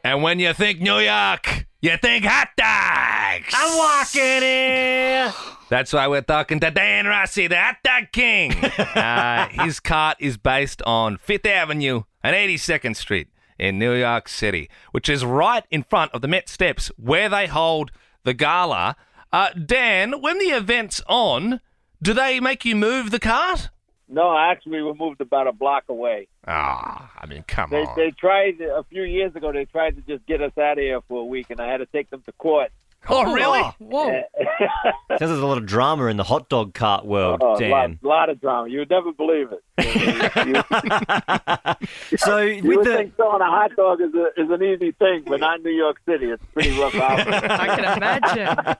And when you think New York, you think hot dogs. I'm walking in. That's why we're talking to Dan Rossi, the hot dog king. His cart is based on 5th Avenue and 82nd Street in New York City, which is right in front of the Met Steps where they hold the gala. Dan, when the event's on, do they make you move the cart? No, actually, we moved about a block away. I mean, come on. They tried, a few years ago, they tried to just get us out of here for a week, and I had to take them to court. Oh, really? Whoa. Sounds there's a lot of drama in the hot dog cart world, Dan. A lot of drama. You would never believe it. So you with would the think selling a hot dog is an easy thing, but not in New York City. It's pretty rough out. I can imagine.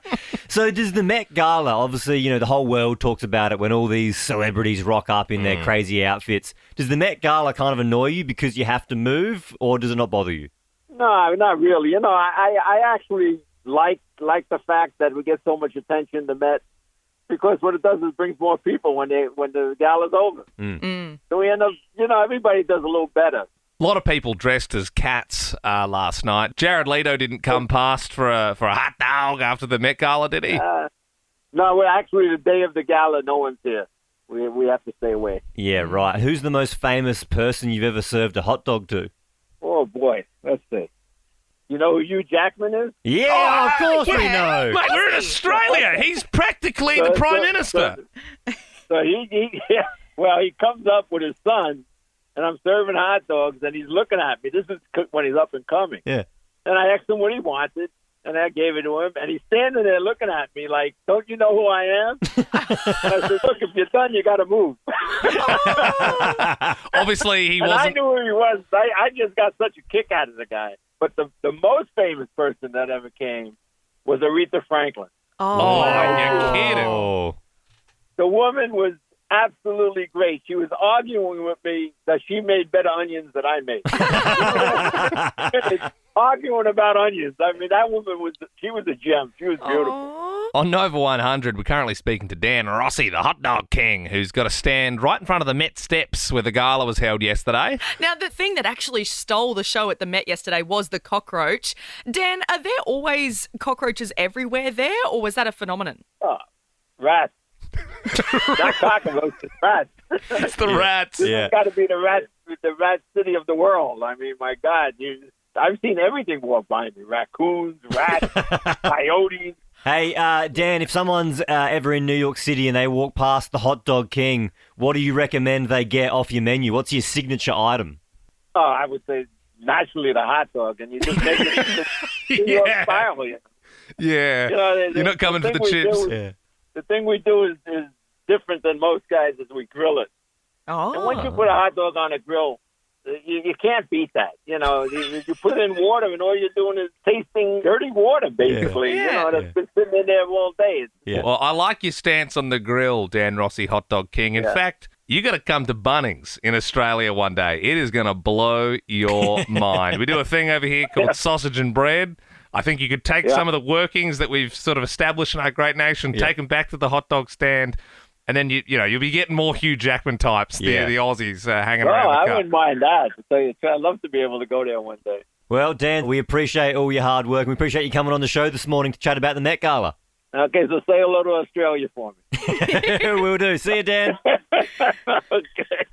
So does the Met Gala, obviously, the whole world talks about it when all these celebrities rock up in their crazy outfits. Does the Met Gala kind of annoy you because you have to move, or does it not bother you? No, not really. I actually like the fact that we get so much attention, the Met, because what it does is brings more people when the gala's over. So we end up, everybody does a little better. A lot of people dressed as cats last night. Jared Leto didn't come past for a hot dog after the Met Gala, did he? No, we're actually the day of the gala, no one's here. We have to stay away. Yeah, right. Who's the most famous person you've ever served a hot dog to? Oh, boy. Let's see. You know who Hugh Jackman is? Yeah, of course we know. Mate, we're in Australia. He's practically the Prime Minister. So he comes up with his son, and I'm serving hot dogs, and he's looking at me. This is when he's up and coming. Yeah. And I asked him what he wanted, and I gave it to him, and he's standing there looking at me like, don't you know who I am? And I said, look, if you're done, you got to move. Obviously, he and wasn't. I knew who he was. I just got such a kick out of the guy. But the most famous person that ever came was Aretha Franklin. Oh, you're kidding. Oh. The woman was absolutely great. She was arguing with me that she made better onions than I made. Arguing about onions. I mean, that woman was a gem. She was beautiful. On Nova 100, we're currently speaking to Dan Rossi, the hot dog king, who's got a stand right in front of the Met Steps where the gala was held yesterday. Now, the thing that actually stole the show at the Met yesterday was the cockroach. Dan, are there always cockroaches everywhere there, or was that a phenomenon? Oh, rats. Not cockroaches, rats. It's the rats. Yeah. It's got to be the rat city of the world. I mean, my God, I've seen everything walk by me: raccoons, rats, coyotes. Hey, Dan, if someone's ever in New York City and they walk past the Hot Dog King, what do you recommend they get off your menu? What's your signature item? Oh, I would say naturally the hot dog, and you just make it New York style. Yeah. You're not coming for the chips. The thing we do is different than most guys is we grill it. Oh. And once you put a hot dog on a grill, you can't beat that. You put it in water, and all you're doing is tasting dirty water, basically. Yeah. That's been sitting in there all day. Yeah. Well, I like your stance on the grill, Dan Rossi, hot dog king. In fact, you got to come to Bunnings in Australia one day. It is going to blow your mind. We do a thing over here called sausage and bread. I think you could take some of the workings that we've sort of established in our great nation, take them back to the hot dog stand, and then you'll be getting more Hugh Jackman types, the Aussies hanging around the I cup. wouldn't mind that. To tell you the truth, I'd love to be able to go there one day. Well, Dan, we appreciate all your hard work. We appreciate you coming on the show this morning to chat about the Met Gala. Okay, so say hello to Australia for me. Will do. See you, Dan. Okay.